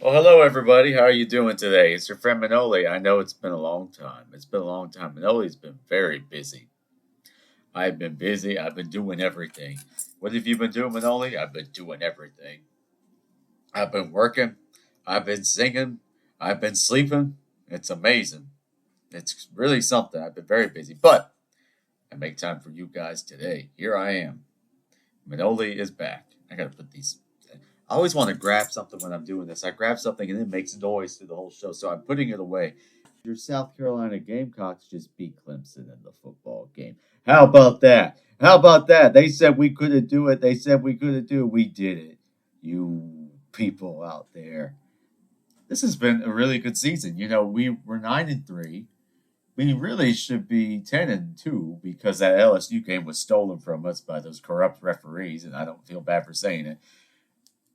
Well, hello everybody. How are you doing today? It's your friend Manoli. I know it's been a long time. It's been a long time. Manoli's been very busy. I've been busy. I've been doing everything. What have you been doing, Manoli? I've been doing everything. I've been working. I've been singing. I've been sleeping. It's amazing. It's really something. I've been very busy, but I make time for you guys today. Here I am. Manoli is back. I gotta put these. I always want to grab something when I'm doing this. I grab something and it makes noise through the whole show, so I'm putting it away. Your South Carolina Gamecocks just beat Clemson in the football game. How about that? How about that? They said we couldn't do it. They said we couldn't do it. We did it. You people out there. This has been a really good season. We were 9-3. We really should be 10-2 because that LSU game was stolen from us by those corrupt referees, and I don't feel bad for saying it.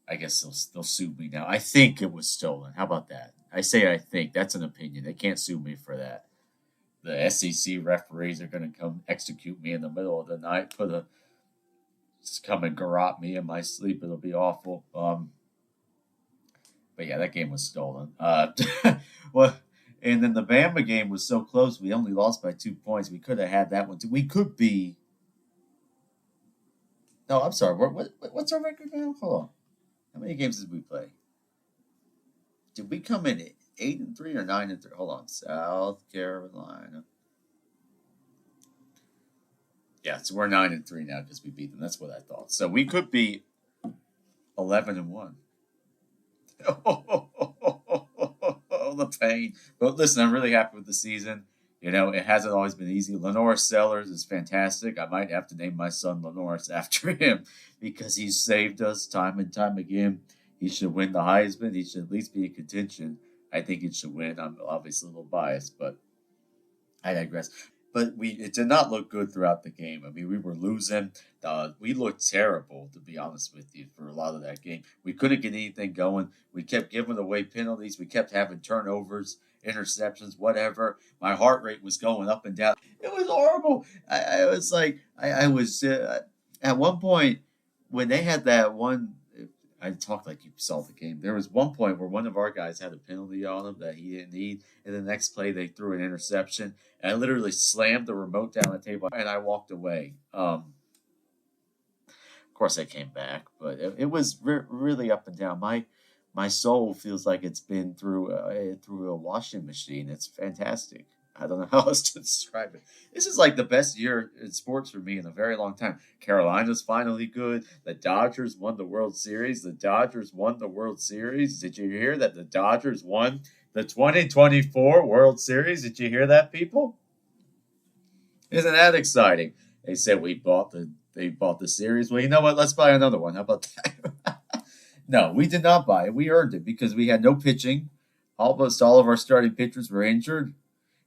I guess they'll sue me now. I think it was stolen. How about that? I say I think. That's an opinion. They can't sue me for that. The SEC referees are going to come execute me in the middle of the night. Just come and garrote me in my sleep. It'll be awful. But yeah, that game was stolen. Well, and then the Bama game was so close. We only lost by 2 points. We could have had that one too. We could be. No, I'm sorry. What's our record now? Hold on. How many games did we play? Did we come in at 8-3 or 9-3? Hold on, South Carolina. Yeah, so we're 9-3 now because we beat them. That's what I thought. So we could be 11-1. Oh, the pain. But listen, I'm really happy with the season. It hasn't always been easy. Lenore Sellers is fantastic. I might have to name my son Lenoris after him because he's saved us time and time again. He should win the Heisman. He should at least be in contention. I think he should win. I'm obviously a little biased, but I digress. But it did not look good throughout the game. I mean, we were losing. We looked terrible, to be honest with you, for a lot of that game. We couldn't get anything going. We kept giving away penalties. We kept having turnovers, interceptions, whatever. My heart rate was going up and down. It was horrible. I was like, I was at one point when they had that one. I talked like you saw the game. There was one point where one of our guys had a penalty on him that he didn't need, and the next play they threw an interception. And I literally slammed the remote down the table and I walked away. Of course, I came back, but it was really up and down. My soul feels like it's been through a washing machine. It's fantastic. I don't know how else to describe it. This is like the best year in sports for me in a very long time. Carolina's finally good. The Dodgers won the World Series. The Dodgers won the World Series. Did you hear that the Dodgers won the 2024 World Series? Did you hear that, people? Isn't that exciting? They said they bought the series. Well, you know what? Let's buy another one. How about that? No, we did not buy it. We earned it because we had no pitching. Almost all of our starting pitchers were injured.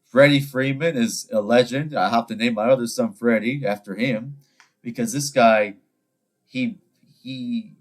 Freddie Freeman is a legend. I have to name my other son Freddie after him because this guy, he he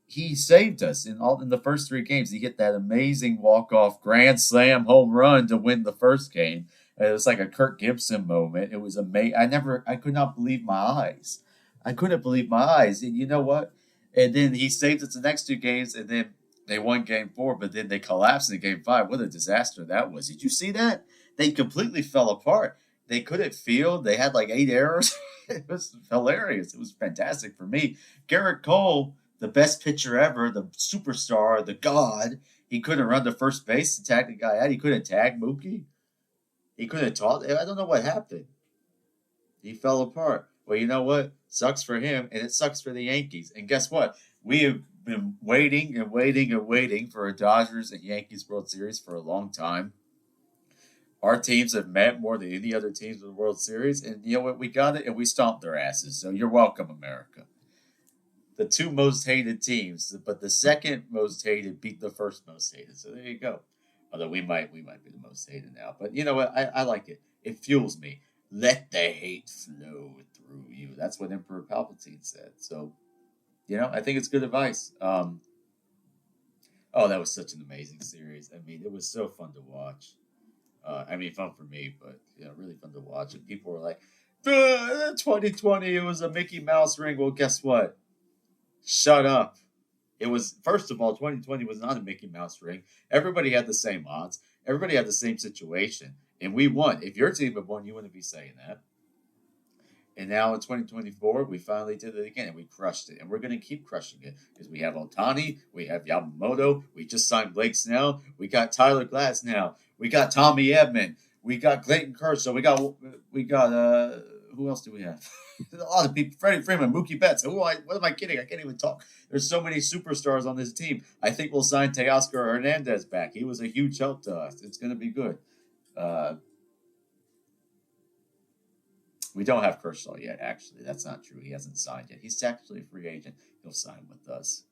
he saved us in the first three games. He hit that amazing walk off grand slam home run to win the first game. It was like a Kirk Gibson moment. It was amazing. I could not believe my eyes. I couldn't believe my eyes. And you know what? And then he saved us the next two games, and then they won game four, but then they collapsed in game five. What a disaster that was. Did you see that? They completely fell apart. They couldn't field. They had like 8 errors. It was hilarious. It was fantastic for me. Garrett Cole, the best pitcher ever, the superstar, the god, he couldn't run to first base to tag the guy out. He couldn't tag Mookie. He couldn't talk. I don't know what happened. He fell apart. Well, you know what? Sucks for him, and it sucks for the Yankees. And guess what? We have been waiting and waiting and waiting for a Dodgers and Yankees World Series for a long time. Our teams have met more than any other teams in the World Series, and you know what? We got it, and we stomped their asses. So you're welcome, America. The two most hated teams, but the second most hated beat the first most hated. So there you go. Although we might be the most hated now, but you know what? I like it. It fuels me. Let the hate flow through you. That's what Emperor Palpatine said. So I think it's good advice. Oh, that was such an amazing series. I mean, it was so fun to watch. I mean, fun for me, but really fun to watch. And people were like, 2020, it was a Mickey Mouse ring. Well, guess what? Shut up. It was, first of all, 2020 was not a Mickey Mouse ring. Everybody had the same odds. Everybody had the same situation, and we won. If your team had won, you wouldn't be saying that. And now in 2024, we finally did it again, and we crushed it. And we're going to keep crushing it because we have Otani, we have Yamamoto, we just signed Blake Snell, we got Tyler Glass now, we got Tommy Edman, we got Clayton Kershaw, we got who else do we have? A lot of people. Freddie Freeman, Mookie Betts. What am I kidding? I can't even talk. There's so many superstars on this team. I think we'll sign Teoscar Hernandez back. He was a huge help to us. It's going to be good. Uh, we don't have Kershaw yet, actually. That's not true. He hasn't signed yet. He's actually a free agent. He'll sign with us.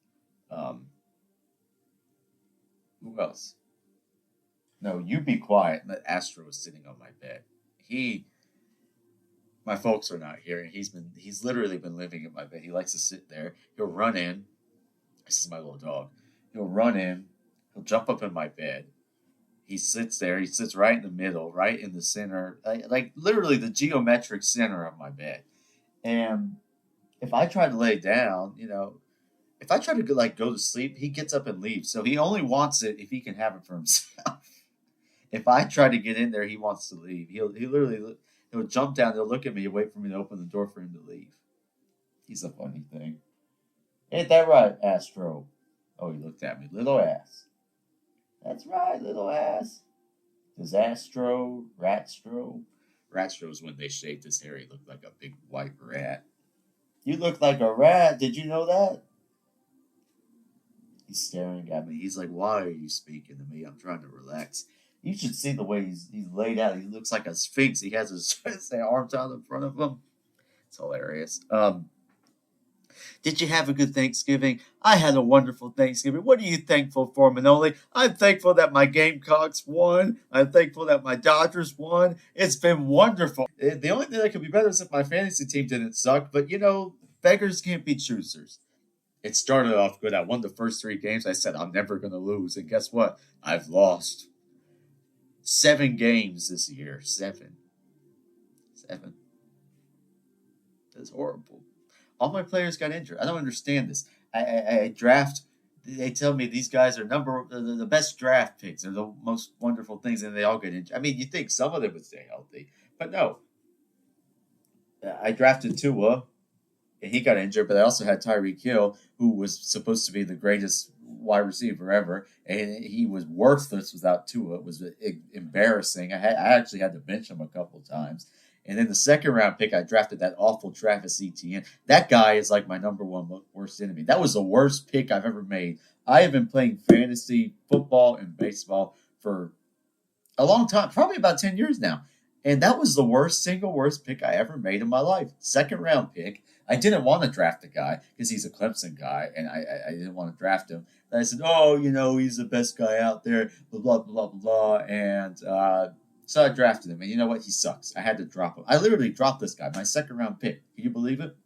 Um, who else? No, you be quiet. That Astro is sitting on my bed. He My folks are not here, and he's literally been living in my bed. He likes to sit there. He'll run in. This is my little dog. He'll run in. He'll jump up in my bed. He sits there. He sits right in the middle, right in the center, like literally the geometric center of my bed. And if I try to lay down, if I try to go to sleep, he gets up and leaves. So he only wants it if he can have it for himself. If I try to get in there, he wants to leave. He'll jump down. He'll look at me and wait for me to open the door for him to leave. He's a funny thing. Ain't that right, Astro? Oh, he looked at me. Little ass. That's right, little ass. Disastro, Ratstro. Ratstro's when they shaved his hair, he looked like a big white rat. You look like a rat. Did you know that? He's staring at me. He's like, why are you speaking to me? I'm trying to relax. You should see the way he's laid out. He looks like a sphinx. He has his arms out in front of him. It's hilarious. Did you have a good Thanksgiving? I had a wonderful Thanksgiving. What are you thankful for, Manoli? I'm thankful that my Gamecocks won. I'm thankful that my Dodgers won. It's been wonderful. The only thing that could be better is if my fantasy team didn't suck. But, beggars can't be choosers. It started off good. I won the first 3 games. I said, I'm never going to lose. And guess what? I've lost 7 games this year. 7. That's horrible. All my players got injured. I don't understand this. I draft. They tell me these guys are the best draft picks. They're the most wonderful things, and they all get injured. I mean, you think some of them would stay healthy, but no. I drafted Tua, and he got injured. But I also had Tyreek Hill, who was supposed to be the greatest wide receiver ever, and he was worthless without Tua. It was embarrassing. I actually had to bench him a couple times. And then the second round pick, I drafted that awful Travis Etienne. That guy is like my number one worst enemy. That was the worst pick I've ever made. I have been playing fantasy football and baseball for a long time, probably about 10 years now. And that was the single worst pick I ever made in my life. Second round pick. I didn't want to draft the guy because he's a Clemson guy, and I didn't want to draft him. And I said, he's the best guy out there, blah, blah, blah, blah, blah. And so I drafted him, and you know what? He sucks. I had to drop him. I literally dropped this guy, my second round pick. Can you believe it?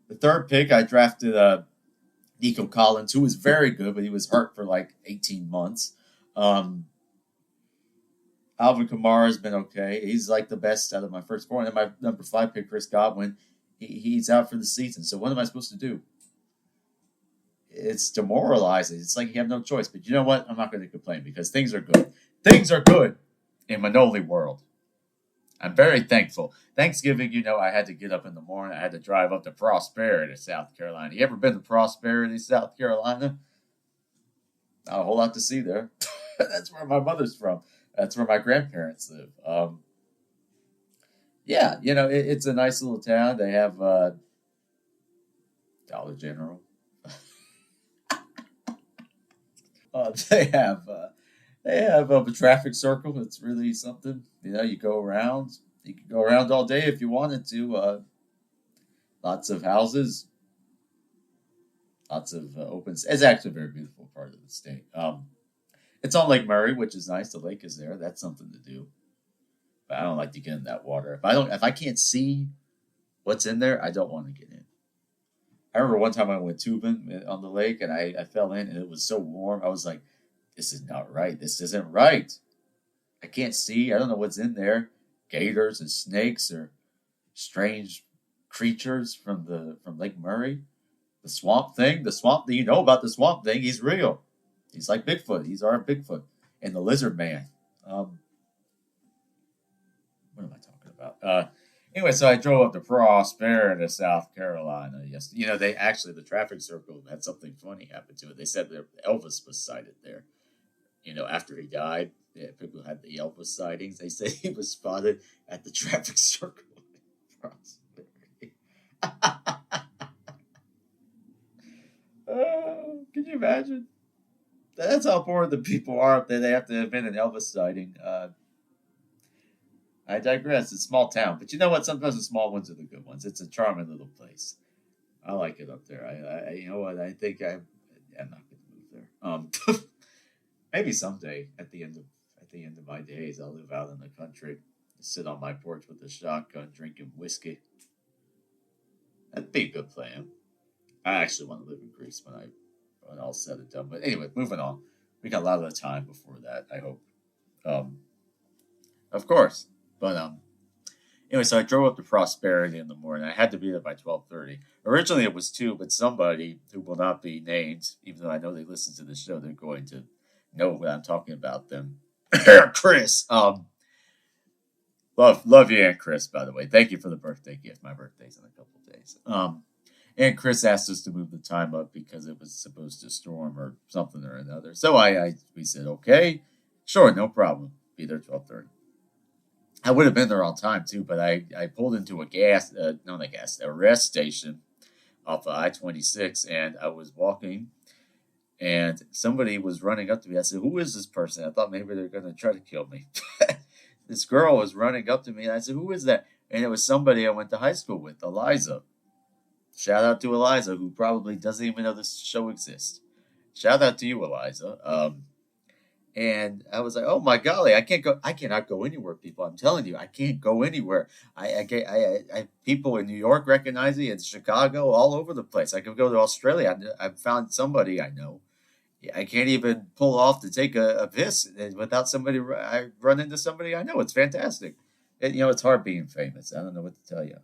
The third pick, I drafted Nico Collins, who was very good, but he was hurt for like 18 months. Alvin Kamara has been okay. He's like the best out of my first 4. And then my number 5 pick, Chris Godwin, he's out for the season. So what am I supposed to do? It's demoralizing. It's like you have no choice. But you know what? I'm not going to complain because things are good. Things are good in Manoli world. I'm very thankful. Thanksgiving, I had to get up in the morning. I had to drive up to Prosperity, South Carolina. You ever been to Prosperity, South Carolina? Not a whole lot to see there. That's where my mother's from. That's where my grandparents live. It's a nice little town. They have Dollar General. They have a traffic circle. It's really something. You go around. You can go around all day if you wanted to. Lots of houses. Lots of open. It's actually a very beautiful part of the state. It's on Lake Murray, which is nice. The lake is there. That's something to do. But I don't like to get in that water. If I can't see what's in there, I don't want to get in. I remember one time I went tubing on the lake, and I fell in, and it was so warm. I was like, this is not right. This isn't right. I can't see. I don't know what's in there. Gators and snakes or strange creatures from Lake Murray. The Swamp Thing, the Swamp Thing. You know about the Swamp Thing? He's real. He's like Bigfoot. He's our Bigfoot, and the Lizard Man. Um, what am I talking about? Anyway, so I drove up to Prosperity, South Carolina. Yes, they actually the traffic circle had something funny happen to it. They said that Elvis was sighted there. After he died, yeah, people had the Elvis sightings. They say he was spotted at the traffic circle in Prosperity. Can you imagine? That's how poor the people are up there. They have to have been an Elvis sighting. I digress. It's a small town, but you know what? Sometimes the small ones are the good ones. It's a charming little place. I like it up there. You know what? I think I'm not going to move there. Maybe someday at the end of my days, I'll live out in the country, sit on my porch with a shotgun, drinking whiskey. That'd be a good plan. I actually want to live in Greece when all said and done. But anyway, moving on. We got a lot of time before that. I hope. Um, of course. But anyway, so I drove up to Prosperity in the morning. I had to be there by 12:30. Originally it was 2, but somebody who will not be named, even though I know they listen to the show, they're going to know what I'm talking about them. Chris. Love you, Aunt Chris, by the way. Thank you for the birthday gift. My birthday's in a couple of days. And Chris asked us to move the time up because it was supposed to storm or something or another. So we said, okay, sure, no problem. Be there 12:30. I would have been there on time too, but I pulled into a rest station off of I-26, and I was walking, and somebody was running up to me. I said, "Who is this person?" I thought maybe they're going to try to kill me. This girl was running up to me, and I said, "Who is that?" And it was somebody I went to high school with, Eliza. Shout out to Eliza, who probably doesn't even know this show exists. Shout out to you, Eliza. And I was like, "Oh my golly, I can't go. I cannot go anywhere, people. I'm telling you, I can't go anywhere. People in New York recognize me, in Chicago, all over the place. I could go to Australia. I've found somebody I know. I can't even pull off to take a piss without somebody. I run into somebody I know. It's fantastic. It's hard being famous. I don't know what to tell you.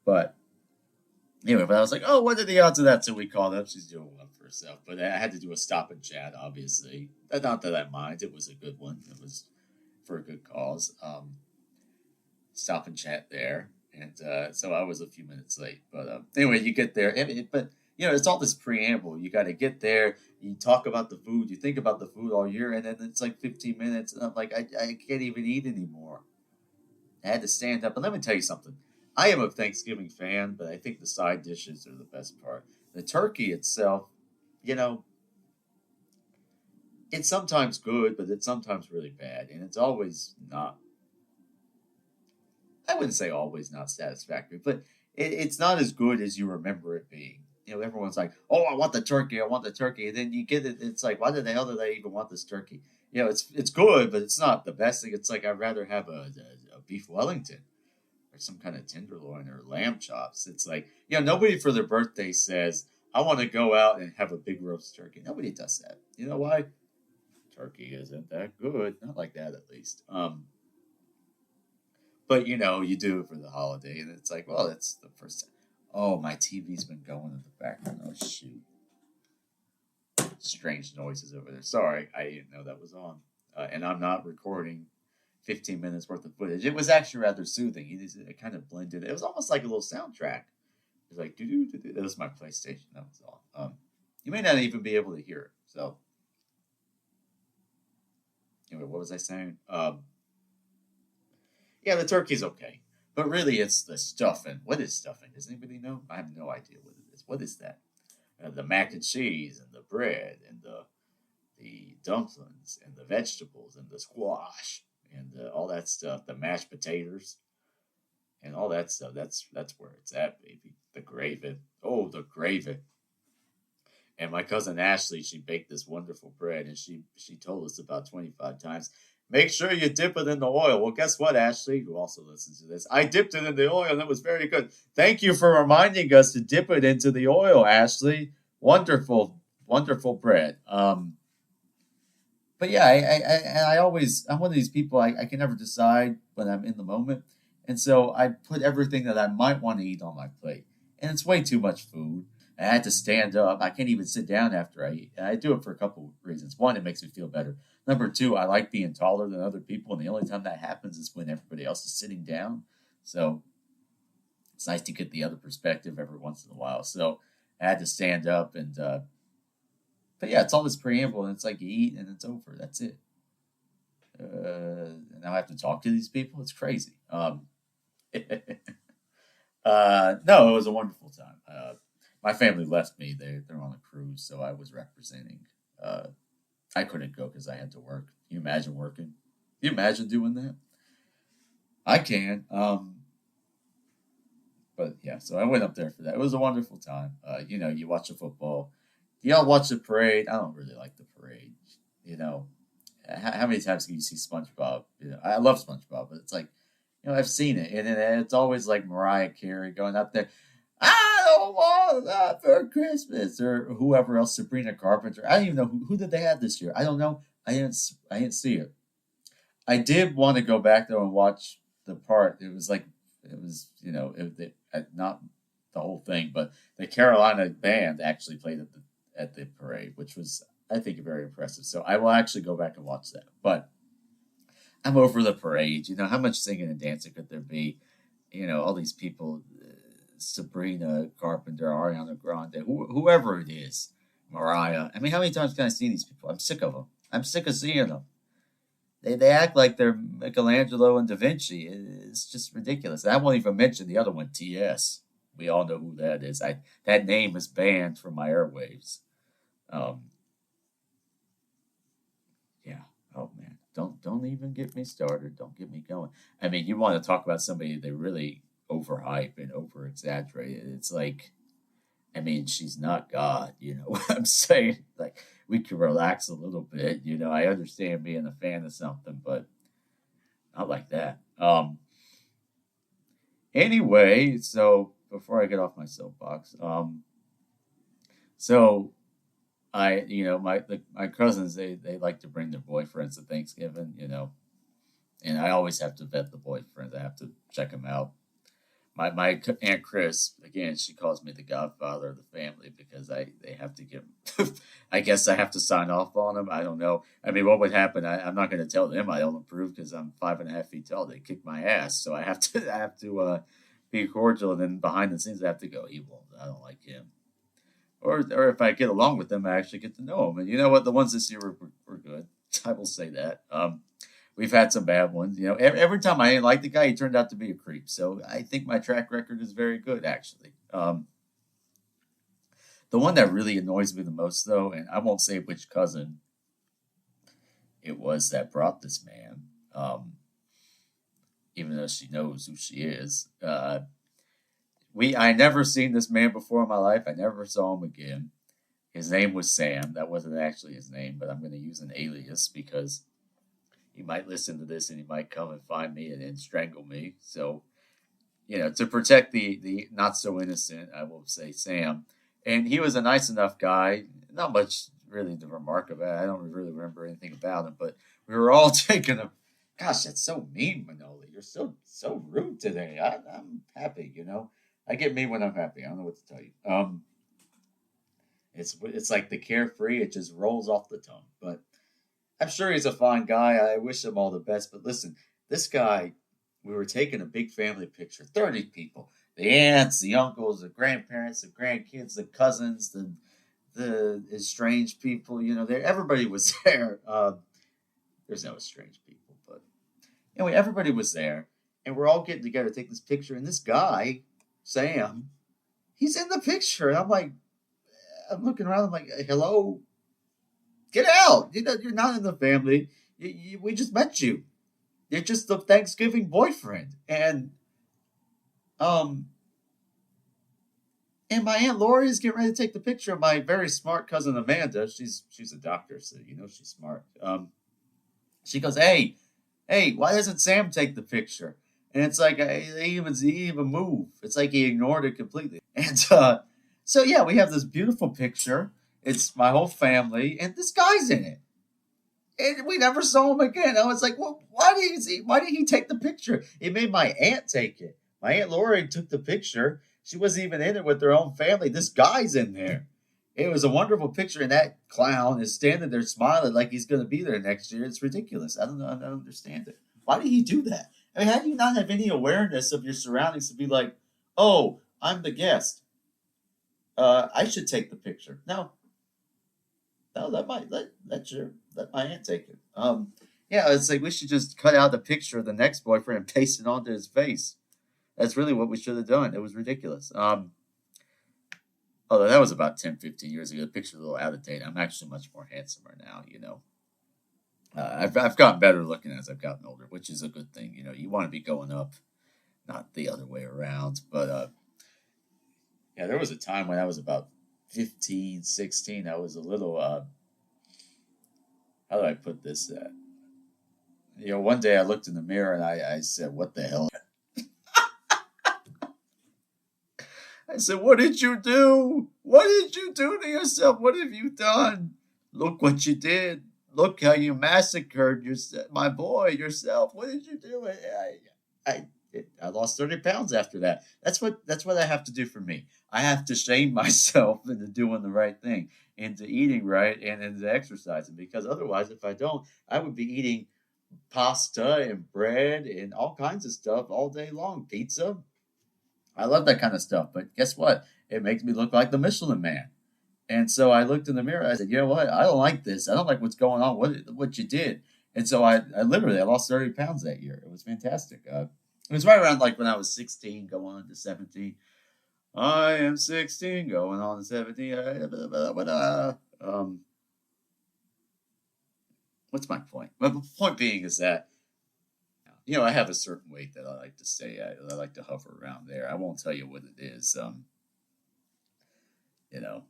But anyway, but I was like, oh, what are the odds of that? So we called up. She's doing one for herself. But I had to do a stop and chat, obviously. Not that I mind. It was a good one. It was for a good cause. Stop and chat there. And so I was a few minutes late. But anyway, you get there. But it's all this preamble. You got to get there. You talk about the food. You think about the food all year. And then it's like 15 minutes. And I'm like, I can't even eat anymore. I had to stand up. And let me tell you something. I am a Thanksgiving fan, but I think the side dishes are the best part. The turkey itself, it's sometimes good, but it's sometimes really bad. And it's always not, I wouldn't say always not satisfactory, but it's not as good as you remember it being. Everyone's like, oh, I want the turkey, I want the turkey. And then you get it, it's like, why the hell did I even want this turkey? It's good, but it's not the best thing. It's like, I'd rather have a beef Wellington or some kind of tenderloin or lamb chops. It's like, nobody for their birthday says, I want to go out and have a big roast turkey. Nobody does that. You know why? Turkey isn't that good. Not like that, at least. But, you do it for the holiday, and it's like, well, it's the first time. Oh, my TV's been going in the background. Oh, shoot. Strange noises over there. Sorry, I didn't know that was on. And I'm not recording 15 minutes worth of footage. It was actually rather soothing. It kind of blended. It was almost like a little soundtrack. It was like, doo-doo-doo-doo. That was my PlayStation. That was all. You may not even be able to hear it. So, anyway, what was I saying? Yeah, the turkey's okay. But really, it's the stuffing. What is stuffing? Does anybody know? I have no idea what it is. What is that? The mac and cheese and the bread and the dumplings and the vegetables and the squash and all that stuff. The mashed potatoes and all that stuff. That's where it's at, baby. The gravy. Oh, the gravy. And my cousin Ashley, she baked this wonderful bread, and she told us about 25 times, make sure you dip it in the oil. Well, guess what, Ashley, who also listens to this? I dipped it in the oil, and it was very good. Thank you for reminding us to dip it into the oil, Ashley. Wonderful, wonderful bread. But yeah, I'm one of these people, I can never decide when I'm in the moment. And so I put everything that I might want to eat on my plate. and it's way too much food. I had to stand up. I can't even sit down after I eat. And I do it for a couple of reasons. One, it makes me feel better. Number two, I like being taller than other people, and the only time that happens is when everybody else is sitting down. So it's nice to get the other perspective every once in a while. So I had to stand up, and but yeah, it's all this preamble, and it's like you eat and it's over. That's it. Now I have to talk to these people. It's crazy. No, it was a wonderful time. My family left me. They're on a cruise, so I was representing. Uh, I couldn't go because I had to work. Can you imagine working? Can you imagine doing that? I can. But yeah, so I went up there for that. It was a wonderful time. You watch the football. Do y'all watch the parade? I don't really like the parade. You know, how many times can you see SpongeBob? I love SpongeBob, but it's like, I've seen it, and it's always like Mariah Carey going up there. I don't want that for Christmas, or whoever else, Sabrina Carpenter. I don't even know who did they have this year. I don't know. I didn't see it. I did want to go back though and watch the part. It was like it was not the whole thing, but the Carolina band actually played at the parade, which was I think very impressive. So I will actually go back and watch that. But I'm over the parade. How much singing and dancing could there be? All these people, Sabrina Carpenter, Ariana Grande, whoever it is, Mariah. I mean, how many times can I see these people? I'm sick of them. I'm sick of seeing them. They act like they're Michelangelo and Da Vinci. It's just ridiculous. And I won't even mention the other one, T.S. We all know who that is. That name is banned from my airwaves. Um, yeah. Oh man. Don't even get me started. Don't get me going. I mean, you want to talk about somebody they really overhype and over exaggerate. It's like, I mean, she's not God. You know what I'm saying? Like, we can relax a little bit. I understand being a fan of something, but not like that. Anyway, so before I get off my soapbox, so my cousins, they like to bring their boyfriends to Thanksgiving, and I always have to vet the boyfriends. I have to check them out. My aunt Chris, again, she calls me the godfather of the family because they have to give. I guess I have to sign off on them. I don't know. I mean, what would happen? I'm not going to tell them I don't approve because I'm 5.5 feet tall. They kick my ass, so I have to be cordial, and then behind the scenes I have to go. He won't. I don't like him. Or if I get along with them, I actually get to know them. And you know what? The ones this year were good. I will say that. We've had some bad ones. Every time I didn't like the guy, he turned out to be a creep. So I think my track record is very good, actually. The one that really annoys me the most, though, and I won't say which cousin it was that brought this man, even though she knows who she is. I never seen this man before in my life. I never saw him again. His name was Sam. That wasn't actually his name, but I'm going to use an alias because he might listen to this and he might come and find me and strangle me. So, to protect the not so innocent, I will say Sam. And he was a nice enough guy. Not much really to remark about. I don't really remember anything about him, but we were all taking a. Gosh, that's so mean, Manoli. You're so rude today. I'm happy. I get mean when I'm happy. I don't know what to tell you. It's like the carefree. It just rolls off the tongue. But I'm sure he's a fine guy. I wish him all the best. But listen, this guy, we were taking a big family picture, 30 people. The aunts, the uncles, the grandparents, the grandkids, the cousins, the estranged people. Everybody was there. There's no estranged people, but anyway, everybody was there, and we're all getting together to take this picture. And this guy, Sam, he's in the picture, and I'm looking around. I'm like, hello, get out! You're not in the family. We just met you. You're just the Thanksgiving boyfriend, um, and my aunt Lori is getting ready to take the picture of my very smart cousin Amanda. She's a doctor, so she's smart. She goes, hey, why doesn't Sam take the picture? And it's like he didn't even move. It's like he ignored it completely. And so yeah, we have this beautiful picture. It's my whole family, and this guy's in it. And we never saw him again. I was like, well, why did he take the picture? It made my aunt take it. My aunt Lori took the picture. She wasn't even in it with her own family. This guy's in there. It was a wonderful picture, and that clown is standing there smiling like he's going to be there next year. It's ridiculous. I don't know. I don't understand it. Why did he do that? I mean, how do you not have any awareness of your surroundings to be like, oh, I'm the guest. I should take the picture. No, no, let my aunt take it. Yeah, it's like we should just cut out the picture of the next boyfriend and paste it onto his face. That's really what we should have done. It was ridiculous. Although that was about 10, 15 years ago. The picture's a little out of date. I'm actually much more handsomer now, you know. I've gotten better looking as I've gotten older, which is a good thing. You know, you want to be going up, not the other way around. But yeah, there was a time when I was about 15, 16. I was a little, how do I put this? You know, one day I looked in the mirror and I said, what the hell? I said, what did you do? What did you do to yourself? What have you done? Look what you did. Look how you massacred yourself, my boy, yourself. What did you do? I lost 30 pounds after that. That's what I have to do for me. I have to shame myself into doing the right thing, into eating right, and into exercising. Because otherwise, if I don't, I would be eating pasta and bread and all kinds of stuff all day long. Pizza. I love that kind of stuff. But guess what? It makes me look like the Michelin Man. And so I looked in the mirror. I said, you know what? I don't like this. I don't like what's going on. What you did. And so I lost 30 pounds that year. It was fantastic. It was right around like when I was 16, going on to 17. I am 16, going on to 17. What's my point? Well, the point being is that, you know, I have a certain weight that I like to stay at. I like to hover around there. I won't tell you what it is. You know,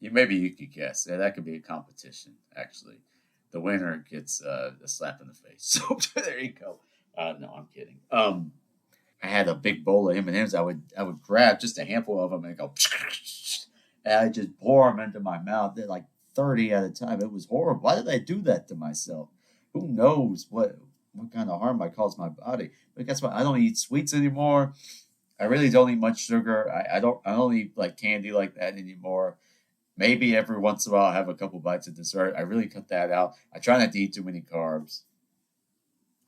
maybe you could guess. Yeah, that could be a competition, actually. The winner gets a slap in the face. So there you go. No, I'm kidding. I had a big bowl of M&Ms. I would grab just a handful of them and go, and I just pour them into my mouth. They're like 30 at a time. It was horrible. Why did I do that to myself? Who knows what kind of harm I caused my body? But guess what? I don't eat sweets anymore. I really don't eat much sugar. I don't eat like candy like that anymore. Maybe every once in a while I have a couple bites of dessert. I really cut that out. I try not to eat too many carbs.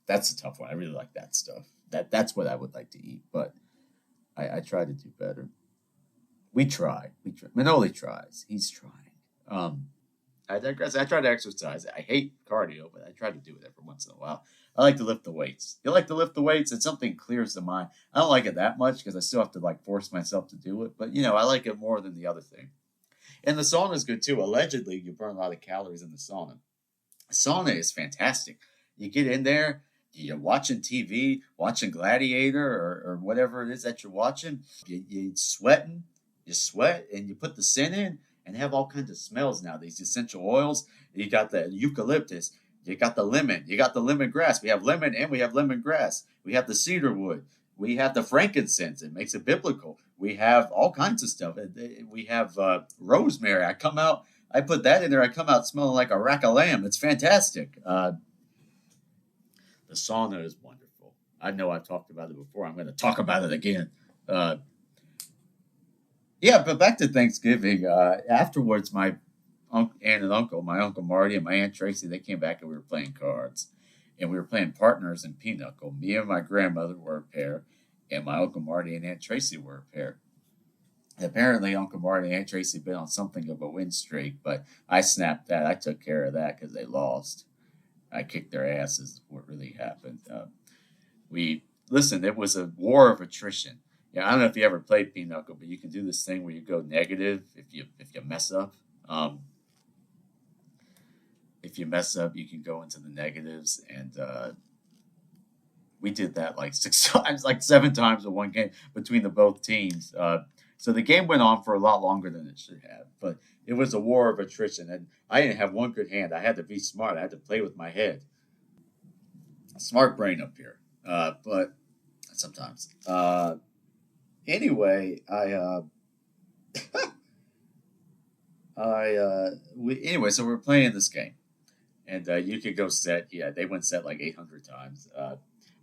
That's a tough one. I really like that stuff. That's what I would like to eat, but I try to do better. We try. Manoli tries. He's trying. I digress. I try to exercise. I hate cardio, but I try to do it every once in a while. I like to lift the weights. You like to lift the weights? It's something clears the mind. I don't like it that much because I still have to like force myself to do it. But you know, I like it more than the other thing. And the sauna is good too. Allegedly, you burn a lot of calories in the sauna. Sauna is fantastic. You get in there, you're watching TV, watching Gladiator or whatever it is that you're watching. You're sweating, you sweat, and you put the scent in and have all kinds of smells now. These essential oils. You got the eucalyptus. You got the lemon. You got the lemongrass. We have lemon and we have lemongrass. We have the cedar wood. We have the frankincense. It makes it biblical. We have all kinds of stuff. We have rosemary. I put that in there. I come out smelling like a rack of lamb. It's fantastic. The sauna is wonderful. I know I've talked about it before. I'm going to talk about it again. Yeah, but back to Thanksgiving. Afterwards, my aunt and uncle, my Uncle Marty and my Aunt Tracy, they came back and we were playing cards. And we were playing partners and pinochle. Me and my grandmother were a pair, and my Uncle Marty and Aunt Tracy were a pair. Apparently, Uncle Marty and Aunt Tracy had been on something of a win streak, but I snapped that. I took care of that because they lost. I kicked their asses. What really happened? Listen. It was a war of attrition. Yeah, I don't know if you ever played pinochle, but you can do this thing where you go negative if you mess up. If you mess up, you can go into the negatives, and we did that like 6 times, like 7 times in one game between the both teams. So the game went on for a lot longer than it should have, but it was a war of attrition, and I didn't have one good hand. I had to be smart. I had to play with my head. Smart brain up here, but sometimes. Anyway, so we're playing this game, and you could go set. Yeah, they went set like 800 times.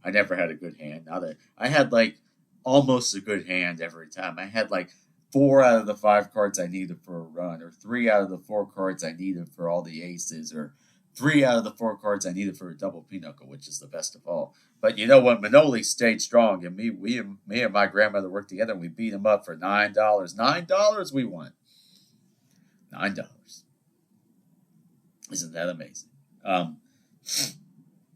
I never had a good hand. Now that I had like almost a good hand every time. I had like 4 out of the 5 cards I needed for a run, or 3 out of the 4 cards I needed for all the aces, or 3 out of the 4 cards I needed for a double pinochle, which is the best of all. But you know what? Manoli stayed strong, and me and my grandmother worked together, and we beat him up for $9. $9 we won. $9. Isn't that amazing?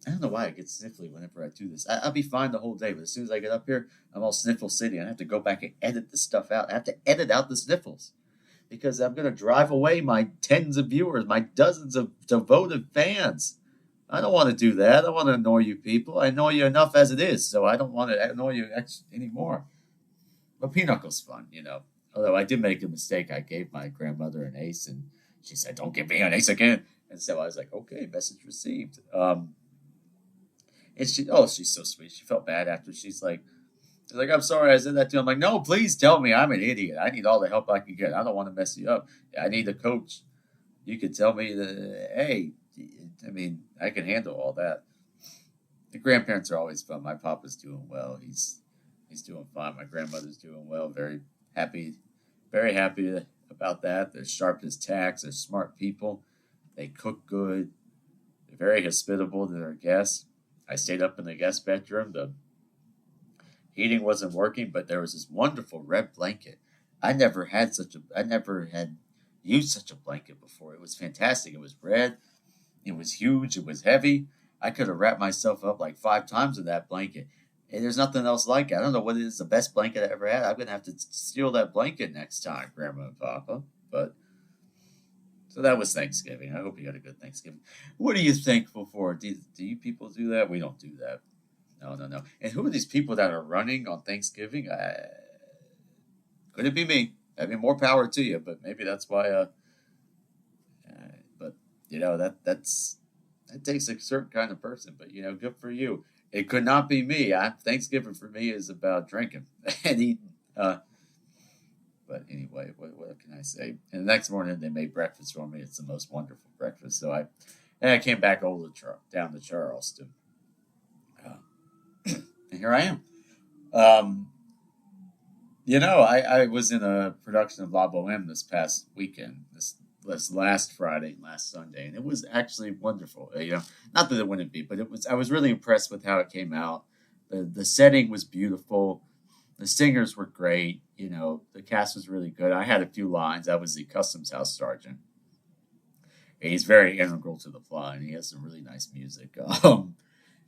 I don't know why I get sniffly whenever I do this. I'll be fine the whole day, but as soon as I get up here, I'm all sniffle city. I have to go back and edit the stuff out. I have to edit out the sniffles because I'm going to drive away my tens of viewers, my dozens of devoted fans. I don't want to do that. I don't want to annoy you people. I annoy you enough as it is, so I don't want to annoy you anymore. But Pinocchle's fun, you know. Although I did make a mistake. I gave my grandmother an ace, and she said, "Don't give me an ace again." And so I was like, "Okay, message received." And she's so sweet. She felt bad after. She's like, I'm sorry I said that to you. I'm like, no, please tell me I'm an idiot. I need all the help I can get. I don't want to mess you up. I need a coach. You could tell me that, hey, I mean, I can handle all that. The grandparents are always fun. My papa's doing well. He's doing fine. My grandmother's doing well. Very happy about that. They're sharp as tacks. They're smart people. They cook good. They're very hospitable to their guests. I stayed up in the guest bedroom. The heating wasn't working, but there was this wonderful red blanket. I never had used such a blanket before. It was fantastic. It was red. It was huge. It was heavy. I could have wrapped myself up like 5 times in that blanket. And there's nothing else like it. I don't know what it is the best blanket I ever had. I'm going to have to steal that blanket next time, Grandma and Papa. So that was Thanksgiving. I hope you had a good Thanksgiving. What are you thankful for? Do you people do that? We don't do that. No. And who are these people that are running on Thanksgiving? Could it be me? I mean, more power to you, but maybe that's why. But you know that takes a certain kind of person. But you know, good for you. It could not be me. Thanksgiving for me is about drinking and eating. But anyway, what can I say? And the next morning they made breakfast for me. It's the most wonderful breakfast. So I came back down to Charleston. And here I am. You know, I was in a production of La Bohème this past weekend, this last Friday and last Sunday, and it was actually wonderful. You know, not that it wouldn't be, but I was really impressed with how it came out. The setting was beautiful. The singers were great. You know, the cast was really good. I had a few lines. I was the customs house sergeant. He's very integral to the plot, and he has some really nice music.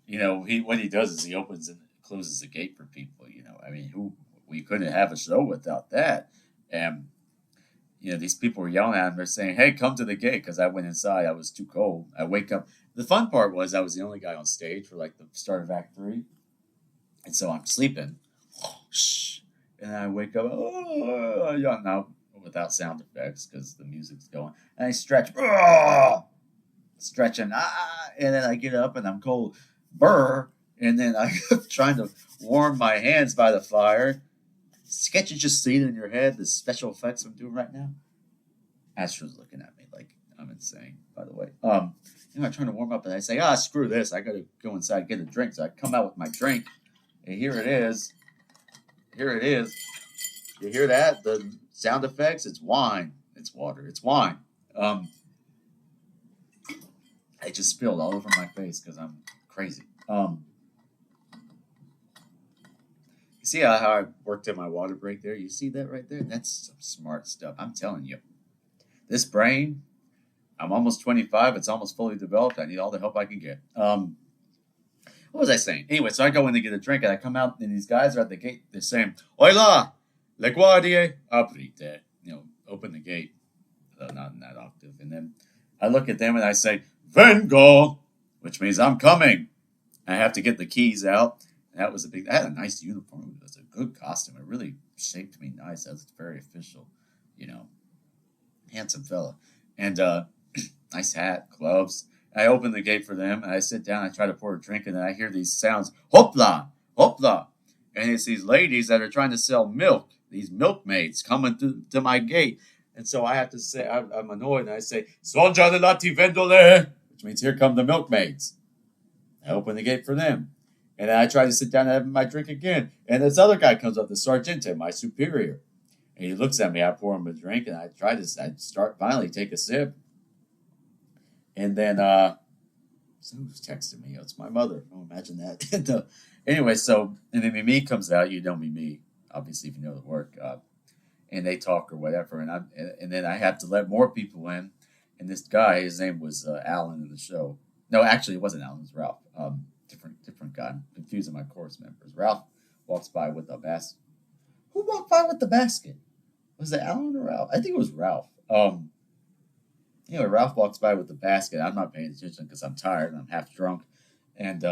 You know, what he does is he opens and closes the gate for people. You know, I mean, we couldn't have a show without that. And you know, these people were yelling at him. They're saying, "Hey, come to the gate!" Because I went inside. I was too cold. I wake up. The fun part was I was the only guy on stage for like the start of Act 3, and so I'm sleeping. And I wake up, yawn out without sound effects because the music's going. And I stretch, stretching, and then I get up and I'm cold, and then I'm trying to warm my hands by the fire. Can't you just see it in your head, the special effects I'm doing right now? Astro's looking at me like I'm insane, by the way. You know, I'm trying to warm up and I say, screw this. I got to go inside and get a drink. So I come out with my drink, and here it is. Here it is. You hear that? The sound effects? It's wine. It's water. It's wine. I just spilled all over my face because I'm crazy. You see how I worked in my water break there? You see that right there? That's some smart stuff. I'm telling you. This brain, I'm almost 25. It's almost fully developed. I need all the help I can get. What was I saying? Anyway, so I go in to get a drink, and I come out, and these guys are at the gate. They're saying, "Hola, le guardie, aprite." You know, open the gate. Not in that octave. And then I look at them, and I say, "Vengo," which means I'm coming. I have to get the keys out. And that was I had a nice uniform. It was a good costume. It really shaped me nice. I was very official, you know. Handsome fella. And nice hat, gloves. I open the gate for them, and I sit down, I try to pour a drink, and then I hear these sounds, hopla, hopla. And it's these ladies that are trying to sell milk, these milkmaids coming to my gate. And so I have to say, I'm annoyed, and I say, "Sonja de lati vendole," which means here come the milkmaids. I open the gate for them. And then I try to sit down and have my drink again. And this other guy comes up, the sergeante, my superior. And he looks at me. I pour him a drink, and I start finally take a sip. And then someone's texting me. Oh, it's my mother. Oh, imagine that. And, anyway, so, and then Mimi comes out. You know Mimi, obviously, if you know the work. And they talk or whatever. And then I have to let more people in. And this guy, his name was Alan in the show. No, actually, it wasn't Alan. It was Ralph. Different guy. I'm confusing my chorus members. Ralph walks by with a basket. Who walked by with the basket? Was it Alan or Ralph? I think it was Ralph. Anyway, Ralph walks by with the basket. I'm not paying attention because I'm tired and I'm half drunk. And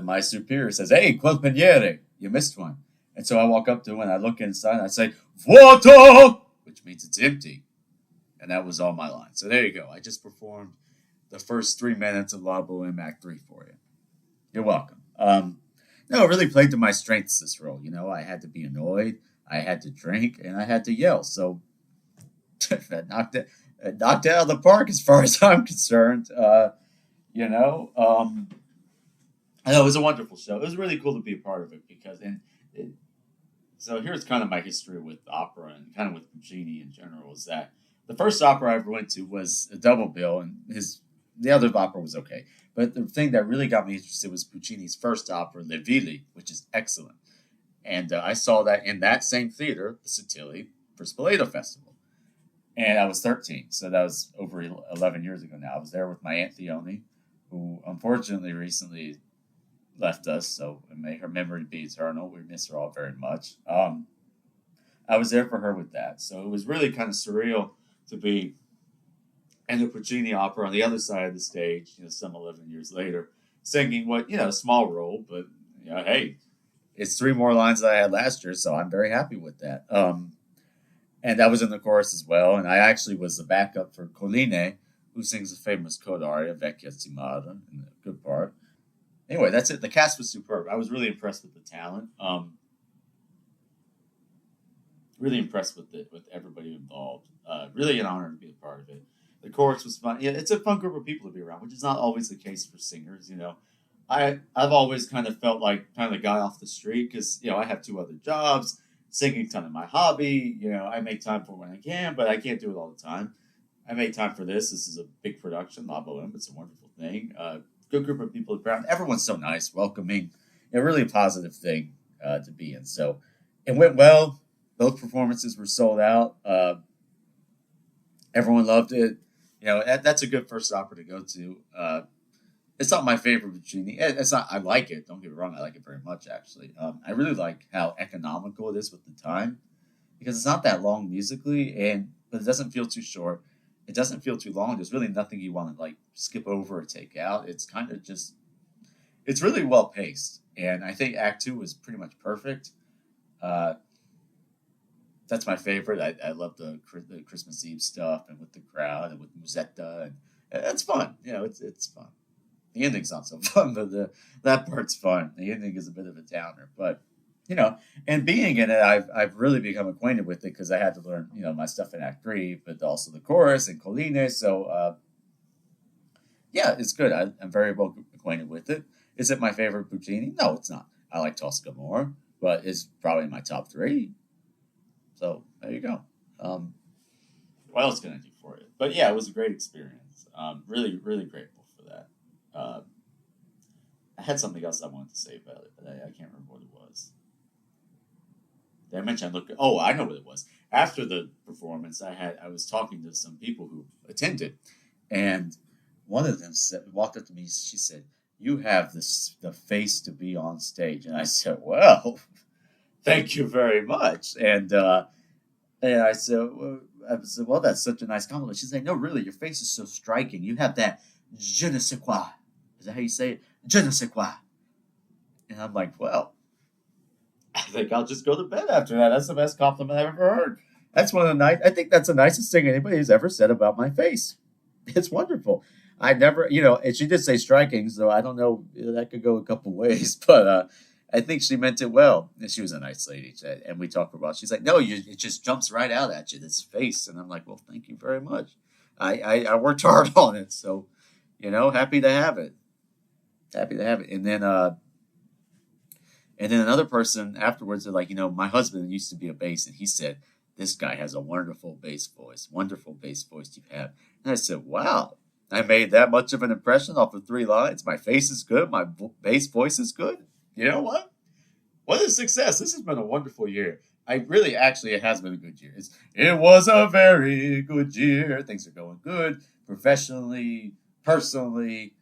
my superior says, "Hey, colpeniere, you missed one." And so I walk up to him and I look inside and I say, "Vuoto," which means it's empty. And that was all my line. So there you go. I just performed the first 3 minutes of La Bohème Act 3 for you. You're welcome. No, it really played to my strengths, this role. You know, I had to be annoyed, I had to drink, and I had to yell. So that knocked it out of the park as far as I'm concerned. You know, I know it was a wonderful show. It was really cool to be a part of it because, so here's kind of my history with opera and kind of with Puccini in general is that the first opera I ever went to was a double bill, and the other opera was okay. But the thing that really got me interested was Puccini's first opera, Le Villi, which is excellent. And I saw that in that same theater, the Sottili, for Spoleto Festival. And I was 13, so that was over 11 years ago now. I was there with my Aunt Theone, who unfortunately recently left us, so may her memory be eternal. We miss her all very much. I was there for her with that. So it was really kind of surreal to be in the Puccini opera on the other side of the stage, some 11 years later, singing what, small role, but, hey, it's 3 more lines that I had last year, so I'm very happy with that. And I was in the chorus as well, and I actually was the backup for Colline, who sings the famous coda aria, Vecchia Cimara, in the good part. Anyway, that's it. The cast was superb. I was really impressed with the talent. Really impressed with everybody involved. Really an honor to be a part of it. The chorus was fun. Yeah, it's a fun group of people to be around, which is not always the case for singers. I've always kind of felt like kind of the guy off the street because I have 2 other jobs. Singing's kind of my hobby. I make time for it when I can, but I can't do it all the time. I made time for this. This is a big production, La Bohème. It's a wonderful thing. Good group of people around. Everyone's so nice, welcoming. Really a positive thing to be in. So it went well. Both performances were sold out. Everyone loved it. That's a good first opera to go to. It's not my favorite Puccini. It's not. I like it. Don't get me wrong. I like it very much, actually. I really like how economical it is with the time because it's not that long musically, but it doesn't feel too short. It doesn't feel too long. There's really nothing you want to skip over or take out. It's kind of just. It's really well paced, and I think Act 2 was pretty much perfect. That's my favorite. I love the Christmas Eve stuff and with the crowd and with Musetta, and it's fun. It's fun. The ending's not so fun, but that part's fun. The ending is a bit of a downer, but and being in it, I've really become acquainted with it because I had to learn my stuff in Act 3, but also the chorus and Colline. So yeah, it's good. I'm very well acquainted with it. Is it my favorite Puccini? No, it's not. I like Tosca more, but it's probably my top 3. So there you go. What else can I do for you? But yeah, it was a great experience. Really, really grateful for that. I had something else I wanted to say about it, but I can't remember what it was. Did I mention I looked? Oh, I know what it was. After the performance, I was talking to some people who attended, and one of them walked up to me. She said, "You have the face to be on stage," and I said, "Well, thank you very much." And I said, "Well, that's such a nice compliment." She said, "No, really, your face is so striking. You have that je ne sais quoi." Is that how you say it? Je ne sais quoi. And I'm like, well, I think I'll just go to bed after that. That's the best compliment I've ever heard. That's one of the I think that's the nicest thing anybody's ever said about my face. It's wonderful. I never, and she did say striking, so I don't know. That could go a couple ways, but I think she meant it well. And she was a nice lady, and we talked about. She's like, "No, it just jumps right out at you, this face," and I'm like, "Well, thank you very much. I worked hard on it, so happy to have it." Happy to have it. And then another person afterwards, they're like, my husband used to be a bass, and he said, "This guy has a wonderful bass voice you have." And I said, "Wow, I made that much of an impression off of 3 lines. My face is good, my bass voice is good. You know what? What a success! This has been a wonderful year. I really, actually, it has been a good year. It was a very good year. Things are going good professionally, personally,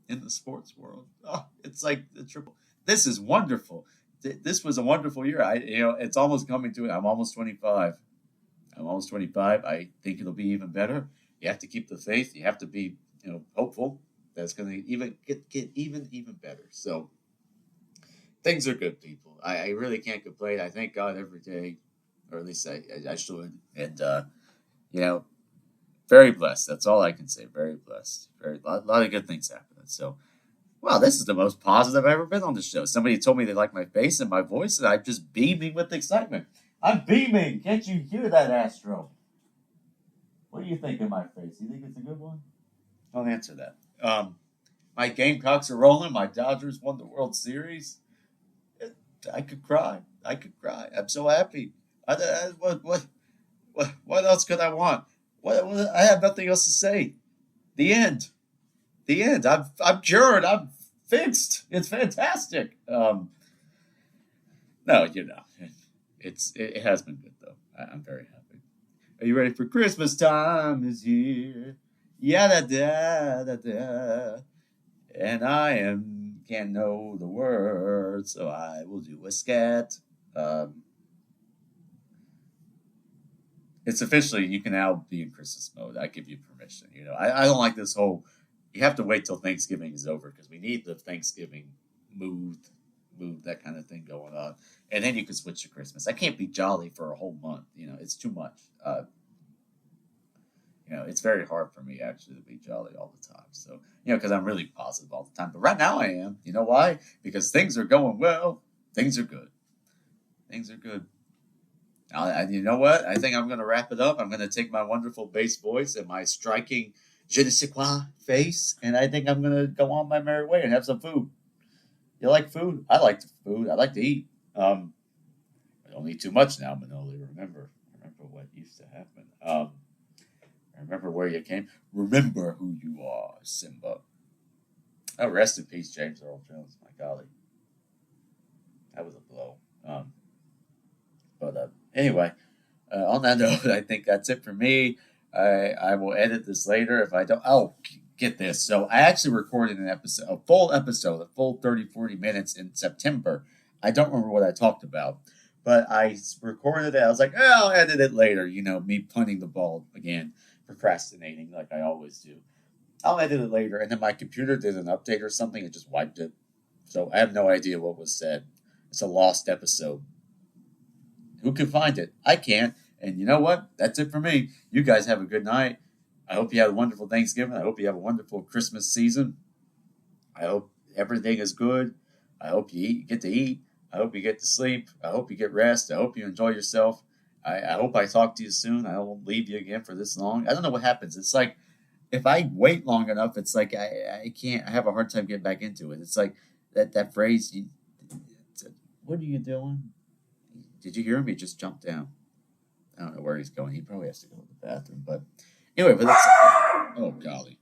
in the sports world. Oh, it's like the triple. This is wonderful. This was a wonderful year. It's almost coming to it. I'm almost 25. I'm almost 25. I think it'll be even better. You have to keep the faith. You have to be, hopeful that it's going to even get even better. So things are good, people. I really can't complain. I thank God every day, or at least I should. And you know, very blessed. That's all I can say. Very blessed. Very lot of good things happening. So, wow, this is the most positive I've ever been on the show. Somebody told me they like my face and my voice, and I'm just beaming with excitement. I'm beaming. Can't you hear that, Astro? What do you think of my face? You think it's a good one? Don't answer that. My Gamecocks are rolling. My Dodgers won the World Series. I could cry. I could cry. I'm so happy. What else could I want? I have nothing else to say. The end. The end. I'm cured. I'm fixed. It's fantastic. No, it has been good though. I'm very happy. Are you ready for Christmas time is here? Yeah da da da da. And can't know the words, so I will do a scat. Um, it's officially, you can now be in Christmas mode. I give you permission. I don't like this whole. You have to wait till Thanksgiving is over because we need the Thanksgiving mood, that kind of thing going on, and then you can switch to Christmas. I can't be jolly for a whole month. It's too much. It's very hard for me actually to be jolly all the time. So, because I'm really positive all the time. But right now I am. You know why? Because things are going well. Things are good. Things are good. You know what? I think I'm going to wrap it up. I'm going to take my wonderful bass voice and my striking je ne sais quoi face, and I think I'm going to go on my merry way and have some food. You like food? I like food. I like to eat. I don't eat too much now, Manoli. Remember what used to happen. Remember where you came. Remember who you are, Simba. Oh, rest in peace, James Earl Jones. My golly, that was a blow. But anyway, on that note, I think that's it for me. I will edit this later if I don't. Oh, get this. So I actually recorded a full episode, a full 30, 40 minutes in September. I don't remember what I talked about, but I recorded it. I was like, I'll edit it later. Me punting the ball again, procrastinating like I always do. I'll edit it later. And then my computer did an update or something. It just wiped it. So I have no idea what was said. It's a lost episode. Who can find it? I can't. And you know what? That's it for me. You guys have a good night. I hope you have a wonderful Thanksgiving. I hope you have a wonderful Christmas season. I hope everything is good. I hope you get to eat. I hope you get to sleep. I hope you get rest. I hope you enjoy yourself. I hope I talk to you soon. I won't leave you again for this long. I don't know what happens. It's like if I wait long enough, it's like I can't. I have a hard time getting back into it. It's like that phrase. What are you doing? Did you hear him? He just jumped down. I don't know where he's going. He probably has to go to the bathroom. But anyway, oh golly.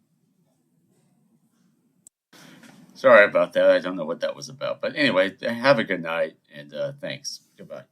Sorry about that. I don't know what that was about. But anyway, have a good night and thanks. Goodbye.